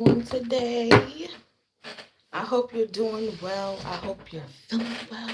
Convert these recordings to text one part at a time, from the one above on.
Today. I hope you're doing well. I hope you're feeling well.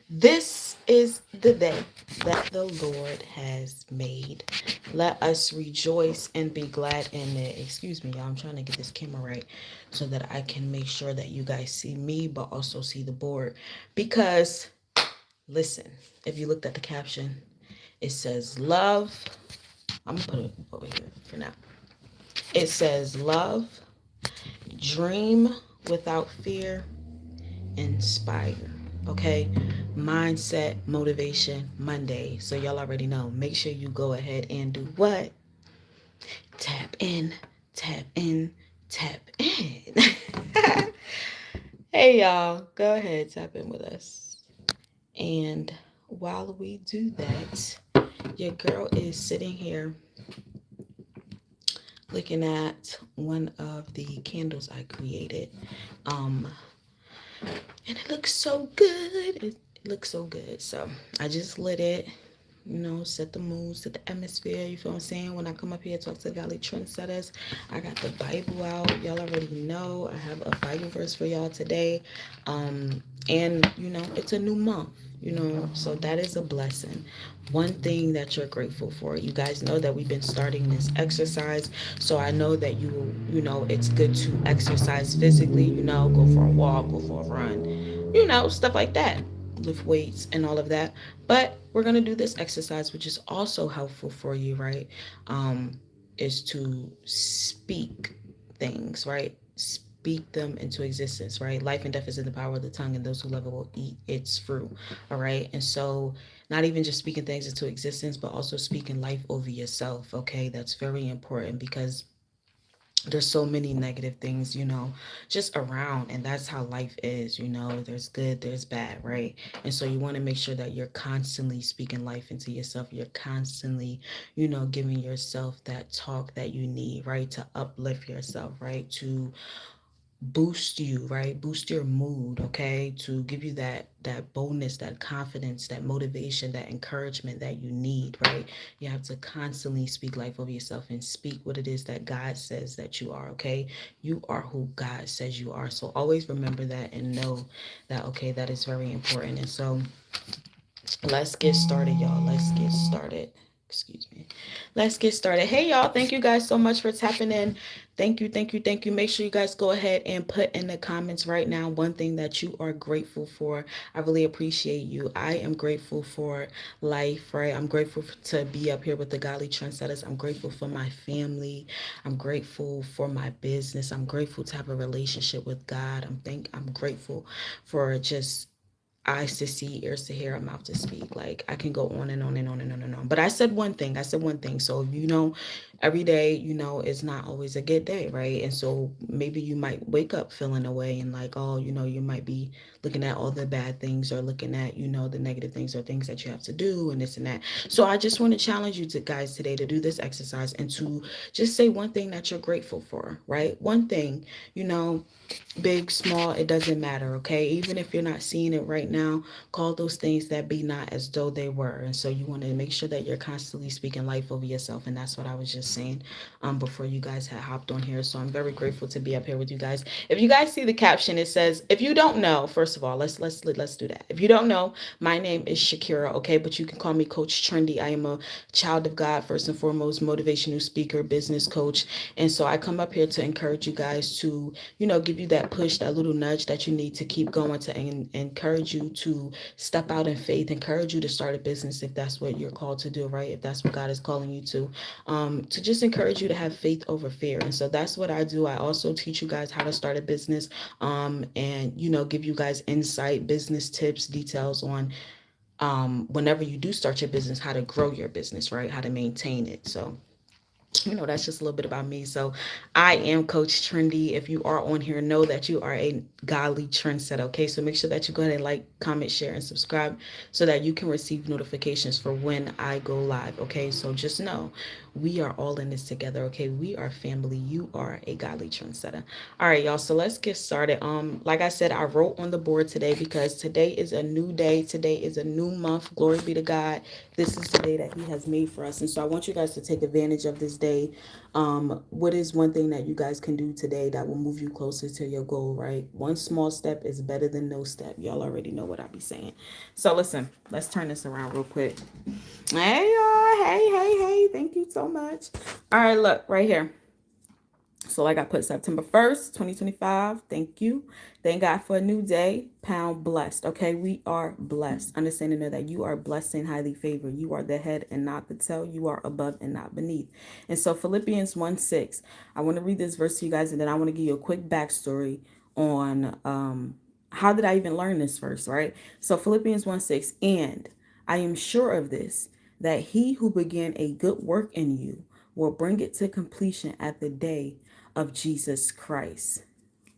This is the day that the Lord has made. Let us rejoice and be glad in it. Excuse me, y'all. I'm trying to get this camera right so that I can make sure that you guys see me but also see the board. Because, listen, if you looked at the caption, it says love. I'm going to put it over here for now. It says love, dream without fear, inspire. Okay, mindset motivation Monday. So y'all already know, make sure you go ahead and do what? Tap in, tap in, tap in. Hey y'all, go ahead, tap in with us. And while we do that, your girl is sitting here looking at one of the candles I created. Um, and it looks so good. It looks so good. So I just lit it, set the mood, set the atmosphere. You feel what I'm saying? When I come up here to talk to the Godly Trendsetters, I got the Bible out. Y'all already know I have a Bible verse for y'all today. And it's a new month. So that is a blessing. One thing that you're grateful for. You guys know that we've been starting this exercise. So I know that it's good to exercise physically, go for a walk, go for a run, stuff like that. Lift weights and all of that. But we're going to do this exercise, which is also helpful for you, right? Is to speak things, right? Speak them into existence, right? Life and death is in the power of the tongue, and those who love it will eat its fruit, all right? And so, not even just speaking things into existence, but also speaking life over yourself, okay? That's very important because there's so many negative things, just around, and that's how life is. There's good, there's bad, right? And so you want to make sure that you're constantly speaking life into yourself. You're constantly, giving yourself that talk that you need, right, to uplift yourself, right, to boost you, right, boost your mood, okay, to give you that boldness, that confidence, that motivation, that encouragement that you need, right? You have to constantly speak life over yourself and speak what it is that God says that you are, okay? You are who God says you are. So always remember that and know that, okay, that is very important. And so let's get started, y'all. Let's get started. Excuse me. Let's get started. Hey, y'all. Thank you guys so much for tapping in. Thank you, thank you, thank you. Make sure you guys go ahead and put in the comments right now one thing that you are grateful for. I really appreciate you. I am grateful for life, right? I'm grateful to be up here with the Godly Trendsetters. I'm grateful for my family. I'm grateful for my business. I'm grateful to have a relationship with God. I'm grateful for just eyes to see, ears to hear, a mouth to speak. Like I can go on and on and on and on and on. But I said one thing. I said one thing. So every day, is not always a good day, right? And so maybe you might wake up feeling away and like, oh, you might be looking at all the bad things or looking at, the negative things or things that you have to do and this and that. So I just want to challenge you to guys today to do this exercise and to just say one thing that you're grateful for, right? One thing, big, small, it doesn't matter, okay? Even if you're not seeing it right now, call those things that be not as though they were. And so you want to make sure that you're constantly speaking life over yourself. And that's what I was just saying before you guys had hopped on here. So I'm very grateful to be up here with you guys. If you guys see the caption, it says, if you don't know, first of all, let's do that. If you don't know, my name is Shakira, okay? But you can call me Coach Trendy. I am a child of God, first and foremost, motivational speaker, business coach. And so I come up here to encourage you guys to, give you that push, that little nudge that you need to keep going, to encourage you to step out in faith, encourage you to start a business if that's what you're called to do, right? If that's what God is calling you to just encourage you to have faith over fear. And so that's what I do. I also teach you guys how to start a business, and, give you guys insight, business tips, details on whenever you do start your business, how to grow your business, right? How to maintain it. So that's just a little bit about me. So I am Coach Trendy. If you are on here, know that you are a godly trendsetter. Okay, so make sure that you go ahead and like, comment, share, and subscribe so that you can receive notifications for when I go live. Okay, so just know we are all in this together, okay? We are family. You are a godly trendsetter. All right, y'all. So let's get started. Like I said, I wrote on the board today because today is a new day. Today is a new month. Glory be to God. This is the day that He has made for us. And so I want you guys to take advantage of this day. What is one thing that you guys can do today that will move you closer to your goal, right? One small step is better than no step. Y'all already know what I be saying. So listen, let's turn this around real quick. Hey, y'all. Hey. Thank you so much. All right, look right here. So like I put September 1st, 2025. Thank you. Thank God for a new day. Pound blessed. Okay, we are blessed. Understanding that you are blessed and highly favored. You are the head and not the tail. You are above and not beneath. And so Philippians 1:6. I want to read this verse to you guys, and then I want to give you a quick backstory on how did I even learn this verse, right? So Philippians 1:6, and I am sure of this, that he who began a good work in you will bring it to completion at the day of Jesus Christ.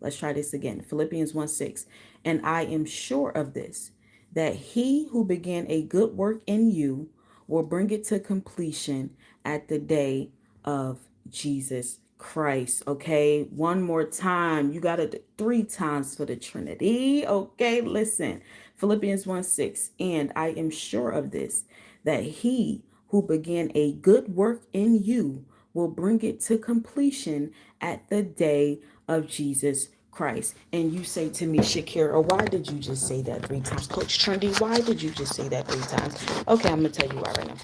Let's try this again. Philippians 1:6. And I am sure of this, that he who began a good work in you will bring it to completion at the day of Jesus Christ. Okay, one more time. You got it 3 times for the Trinity. Okay, listen. Philippians 1:6. And I am sure of this, that he who began a good work in you will bring it to completion at the day of Jesus Christ. And you say to me, Shakira, why did you just say that 3 times? Coach Trendy, why did you just say that 3 times? Okay, I'm going to tell you why right now.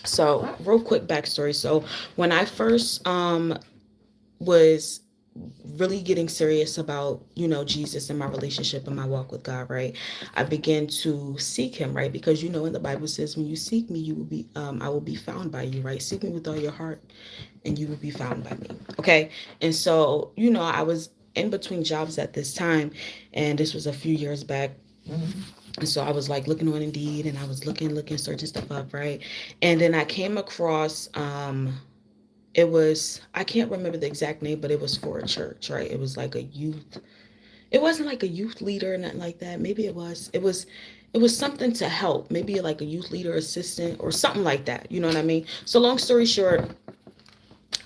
So, real quick backstory. So, when I first was really getting serious about, Jesus and my relationship and my walk with God, right? I began to seek him, right? Because in the Bible says, when you seek me, you will be I will be found by you, right? Seek me with all your heart and you will be found by me. Okay. And so, I was in between jobs at this time, and this was a few years back. And so I was like looking on Indeed, and I was looking, searching stuff up, right? And then I came across it was, I can't remember the exact name, but it was for a church, right? It was like a youth, it wasn't like a youth leader or nothing like that. Maybe it was something to help, maybe like a youth leader assistant or something like that. You know what I mean? So long story short,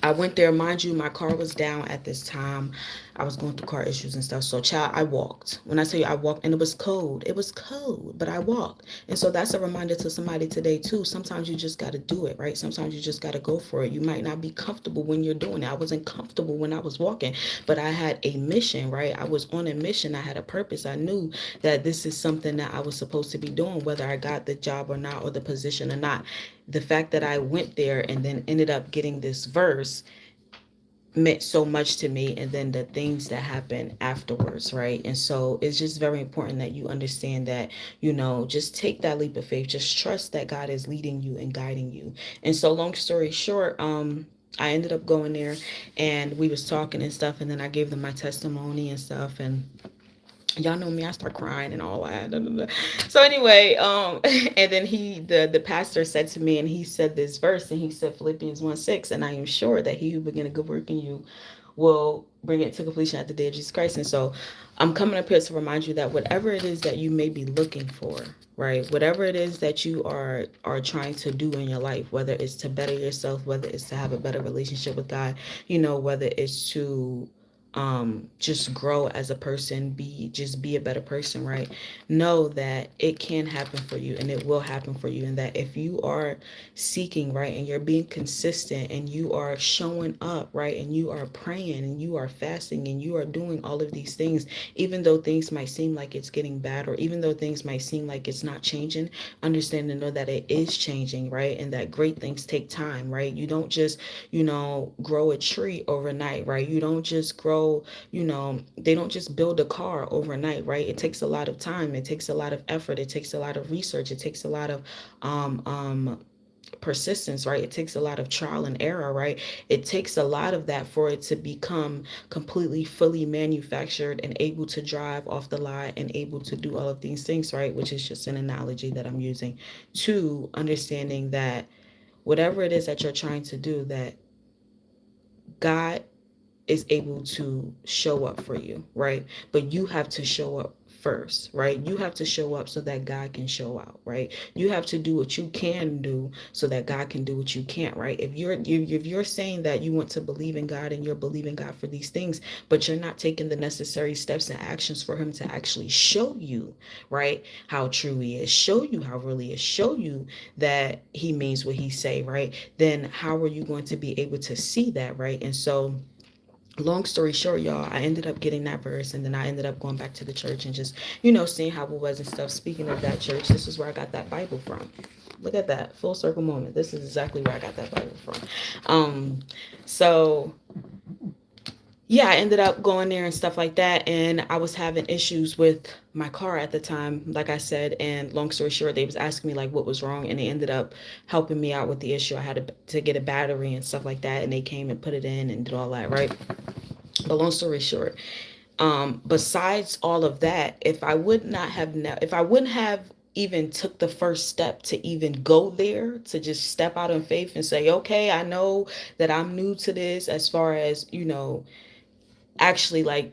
I went there. Mind you, my car was down at this time. I was going through car issues and stuff. So, child, I walked. When I tell you I walked, and it was cold. It was cold, but I walked. And so that's a reminder to somebody today, too. Sometimes you just got to do it, right? Sometimes you just got to go for it. You might not be comfortable when you're doing it. I wasn't comfortable when I was walking, but I had a mission, right? I was on a mission. I had a purpose. I knew that this is something that I was supposed to be doing, whether I got the job or not, or the position or not. The fact that I went there and then ended up getting this verse meant so much to me, and then the things that happen afterwards, right? And so it's just very important that you understand that, just take that leap of faith, just trust that God is leading you and guiding you. And so long story short, I ended up going there, and we was talking and stuff, and then I gave them my testimony and stuff, and y'all know me, I start crying and all that. So anyway, and then the pastor said to me, and he said this verse, and he said Philippians 1:6, and I am sure that he who began a good work in you will bring it to completion at the day of Jesus Christ. And so I'm coming up here to remind you that whatever it is that you may be looking for, right? Whatever it is that you are trying to do in your life, whether it's to better yourself, whether it's to have a better relationship with God, whether it's to just grow as a person, be a better person, right? Know that it can happen for you, and it will happen for you, and that if you are seeking, right, and you're being consistent, and you are showing up, right, and you are praying, and you are fasting, and you are doing all of these things, even though things might seem like it's getting bad, or even though things might seem like it's not changing, understand and know that it is changing, right? And that great things take time, right? You don't just grow a tree overnight, right? You don't just grow, they don't just build a car overnight, right? It takes a lot of time. It takes a lot of effort. It takes a lot of research. It takes a lot of persistence, right? It takes a lot of trial and error, right? It takes a lot of that for it to become completely fully manufactured and able to drive off the lot and able to do all of these things, right? Which is just an analogy that I'm using to understanding that whatever it is that you're trying to do, that God is able to show up for you, right? But you have to show up first, right? You have to show up so that God can show out, right? You have to do what you can do so that God can do what you can't, right? If you're saying that you want to believe in God and you're believing God for these things, but you're not taking the necessary steps and actions for him to actually show you, right, how true he is, show you how really is, show you that he means what he say, right? Then how are you going to be able to see that, right? And so long story short, y'all, I ended up getting that verse, and then I ended up going back to the church and just, seeing how it was and stuff. Speaking of that church, this is where I got that Bible from. Look at that full circle moment. This is exactly where I got that Bible from. So yeah, I ended up going there and stuff like that. And I was having issues with my car at the time, like I said. And long story short, they was asking me like what was wrong. And they ended up helping me out with the issue. I had to get a battery and stuff like that. And they came and put it in and did all that, right? But long story short, besides all of that, if I wouldn't have even took the first step to even go there, to just step out in faith and say, okay, I know that I'm new to this, as far as, actually like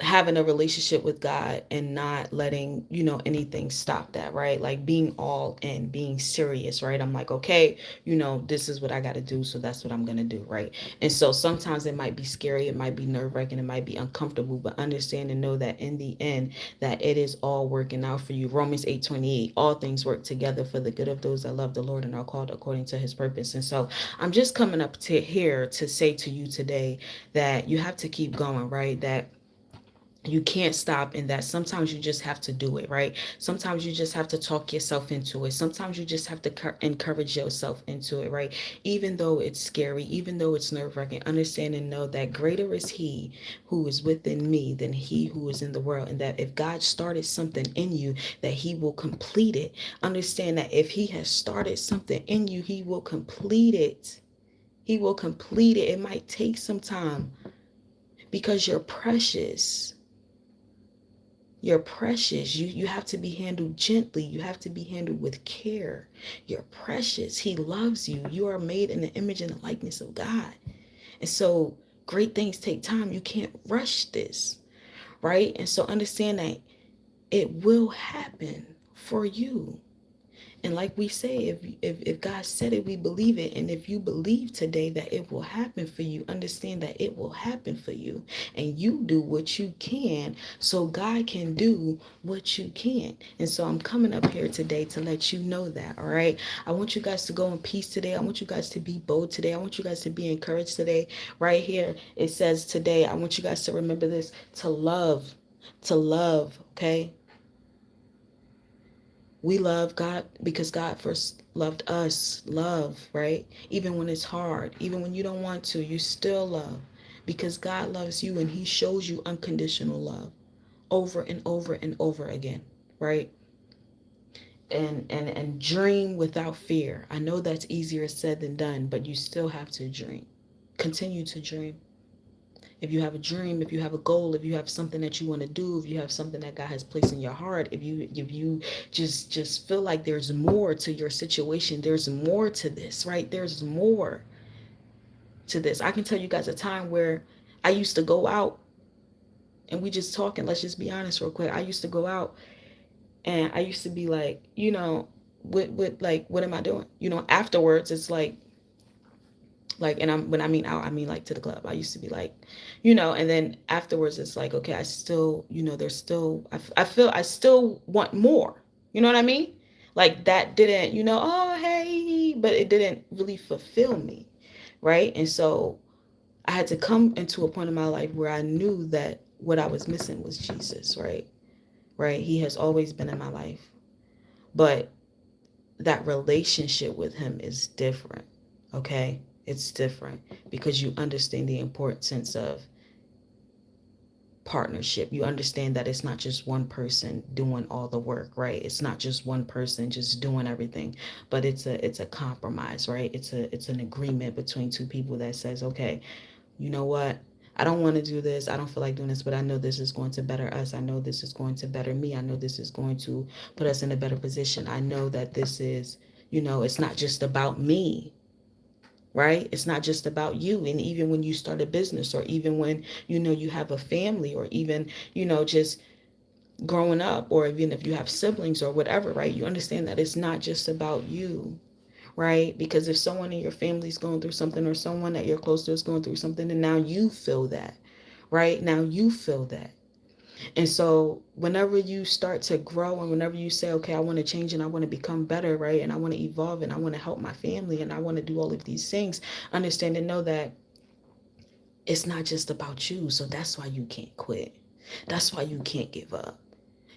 having a relationship with God and not letting, anything stop that, right? Like being all in, being serious, right? I'm like, okay, this is what I got to do. So that's what I'm going to do, right? And so sometimes it might be scary. It might be nerve wracking. It might be uncomfortable, but understand and know that in the end, that it is all working out for you. Romans 8:28, all things work together for the good of those that love the Lord and are called according to his purpose. And so I'm just coming up to here to say to you today that you have to keep going, right? That you can't stop, and that sometimes you just have to do it, right? Sometimes you just have to talk yourself into it. Sometimes you just have to encourage yourself into it, right? Even though it's scary, even though it's nerve-wracking, understand and know that greater is he who is within me than he who is in the world, and that if God started something in you, that he will complete it. Understand that if he has started something in you, he will complete it. He will complete it. It might take some time because you're precious. You're precious. You have to be handled gently. You have to be handled with care. You're precious. He loves you. You are made in the image and the likeness of God. And so great things take time. You can't rush this, right? And so understand that it will happen for you. And like we say, if God said it, we believe it. And if you believe today that it will happen for you, understand that it will happen for you. And you do what you can so God can do what you can. And so I'm coming up here today to let you know that, all right? I want you guys to go in peace today. I want you guys to be bold today. I want you guys to be encouraged today. Right here, it says today, I want you guys to remember this, to love, okay? We love God because God first loved us. Love, right? Even when it's hard, even when you don't want to, you still love because God loves you and he shows you unconditional love over and over and over again, right? And dream without fear. I know that's easier said than done, but you still have to dream. Continue to dream. If you have a dream, if you have a goal, if you have something that you want to do, if you have something that God has placed in your heart, if you just feel like there's more to your situation, there's more to this, right? There's more to this. I can tell you guys a time where I used to go out and we just talking, let's just be honest real quick. I used to go out and I used to be like, what like what am I doing? Afterwards it's like, and when I mean out, I mean like to the club. I used to be like, and then afterwards it's like, okay, I still, there's still, I feel I still want more. You know what I mean? Like that didn't, oh, hey, but it didn't really fulfill me. Right. And so I had to come into a point in my life where I knew that what I was missing was Jesus. Right. Right. He has always been in my life, but that relationship with him is different. Okay. It's different because you understand the importance of partnership. You understand that it's not just one person doing all the work, right? It's not just one person just doing everything, but it's a compromise, right? It's an agreement between two people that says, okay, you know what? I don't want to do this. I don't feel like doing this, but I know this is going to better us. I know this is going to better me. I know this is going to put us in a better position. I know that this is, it's not just about me, right? It's not just about you. And even when you start a business, or even when, you have a family, or even, just growing up, or even if you have siblings or whatever, right? You understand that it's not just about you, right? Because if someone in your family is going through something, or someone that you're close to is going through something, and now you feel that, right? Now you feel that. And so whenever you start to grow, and whenever you say, okay, I want to change and I want to become better, right? And I want to evolve and I want to help my family and I want to do all of these things, understand and know that it's not just about you. So that's why you can't quit. That's why you can't give up.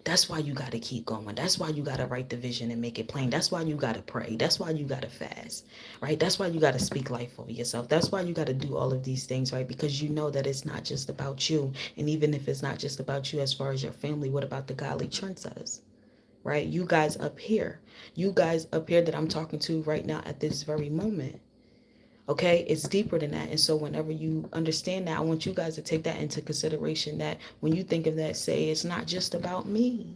That's why you got to keep going. That's why you got to write the vision and make it plain. That's why you got to pray. That's why you got to fast, right? That's why you got to speak life over yourself. That's why you got to do all of these things, right? Because you know that it's not just about you. And even if it's not just about you as far as your family, what about the godly trendsetters, right? You guys up here that I'm talking to right now at this very moment. Okay, it's deeper than that. And so whenever you understand that, I want you guys to take that into consideration, that when you think of that, say, it's not just about me.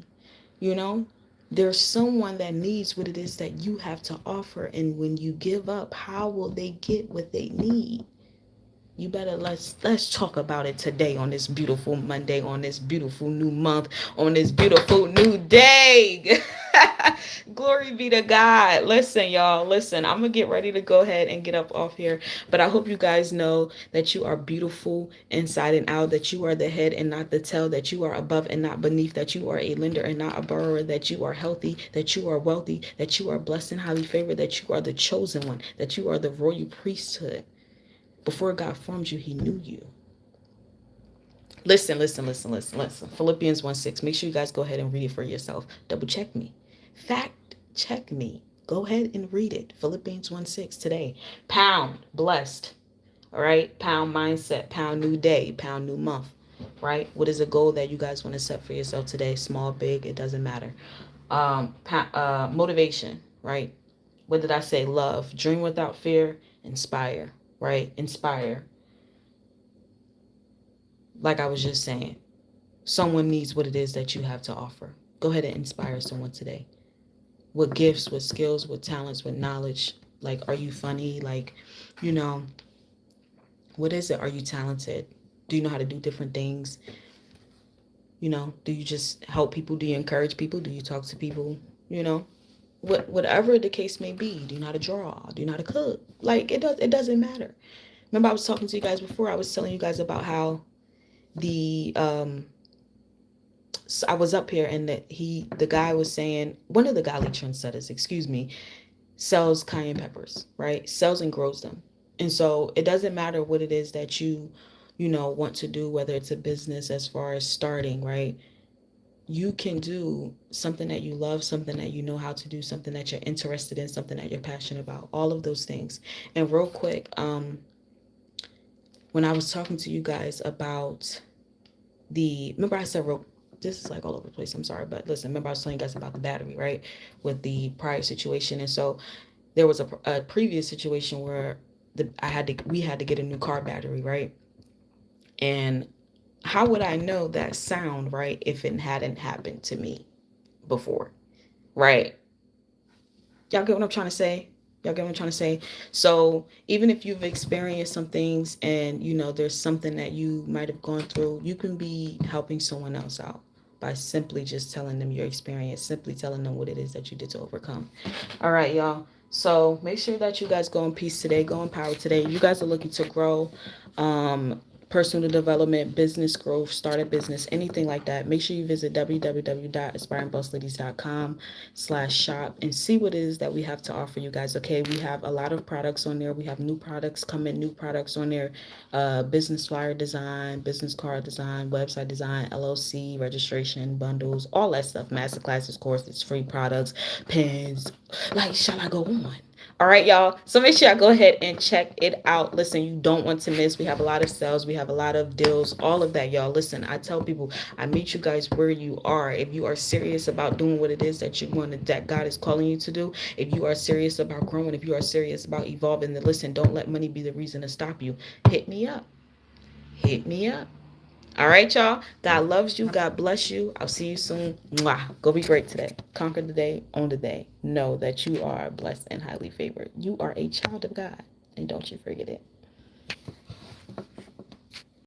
You know, there's someone that needs what it is that you have to offer. And when you give up, how will they get what they need? You better let's talk about it today, on this beautiful Monday, on this beautiful new month, on this beautiful new day. Glory be to God. Listen, y'all, listen. I'm gonna get ready to go ahead and get up off here. But I hope you guys know that you are beautiful inside and out, that you are the head and not the tail, that you are above and not beneath, that you are a lender and not a borrower, that you are healthy, that you are wealthy, that you are blessed and highly favored, that you are the chosen one, that you are the royal priesthood. Before God formed you, he knew you. Listen. Philippians 1:6. Make sure you guys go ahead and read it for yourself. Double check me. Fact check me. Go ahead and read it. Philippians 1:6 today. Pound blessed. All right. Pound mindset. Pound new day. Pound new month. Right. What is a goal that you guys want to set for yourself today? Small, big, it doesn't matter. Motivation. Right. What did I say? Love. Dream without fear. Inspire. Right. Inspire. Like I was just saying, someone needs what it is that you have to offer. Go ahead and inspire someone today. What gifts, what skills, what talents, what knowledge. Like, are you funny? Like, you know, what is it? Are you talented? Do you know how to do different things? You know, do you just help people? Do you encourage people? Do you talk to people? You know, whatever the case may be. Do you know how to draw? Do you know how to cook? Like, it doesn't matter. Remember, I was talking to you guys before. I was telling you guys about how the so I was up here, and the guy was saying, one of the godly trendsetters, excuse me, sells cayenne peppers, right? Sells and grows them. And so it doesn't matter what it is that you know, want to do, whether it's a business as far as starting, right? You can do something that you love, something that you know how to do, something that you're interested in, something that you're passionate about, all of those things. And real quick, when I was talking to you guys about remember I said this is like all over the place, I'm sorry, but listen, remember I was telling you guys about the battery, right? With the prior situation. And so there was a previous situation where we had to get a new car battery, right? And how would I know that sound, right, if it hadn't happened to me before, right? Y'all get what I'm trying to say? Y'all get what I'm trying to say? So even if you've experienced some things, and you know there's something that you might have gone through, you can be helping someone else out by simply just telling them your experience, simply telling them what it is that you did to overcome. All right, y'all. So make sure that you guys go in peace today, go in power today. You guys are looking to grow. Personal development, business growth, start a business, anything like that, make sure you visit www.aspiringbossladies.com/shop and see what it is that we have to offer you guys. Okay, we have a lot of products on there. We have new products coming, new products on there. Business flyer design, business card design, website design, LLC registration, bundles, all that stuff. Master classes, courses, free products, pens. Like, shall I go on? All right, y'all. So make sure y'all go ahead and check it out. Listen, you don't want to miss. We have a lot of sales. We have a lot of deals, all of that, y'all. Listen, I tell people, I meet you guys where you are. If you are serious about doing what it is that you want, that God is calling you to do, if you are serious about growing, if you are serious about evolving, then listen, don't let money be the reason to stop you. Hit me up. Hit me up. All right, y'all. God loves you. God bless you. I'll see you soon. Mwah. Go be great today. Conquer the day, own the day. Know that you are blessed and highly favored. You are a child of God. And don't you forget it.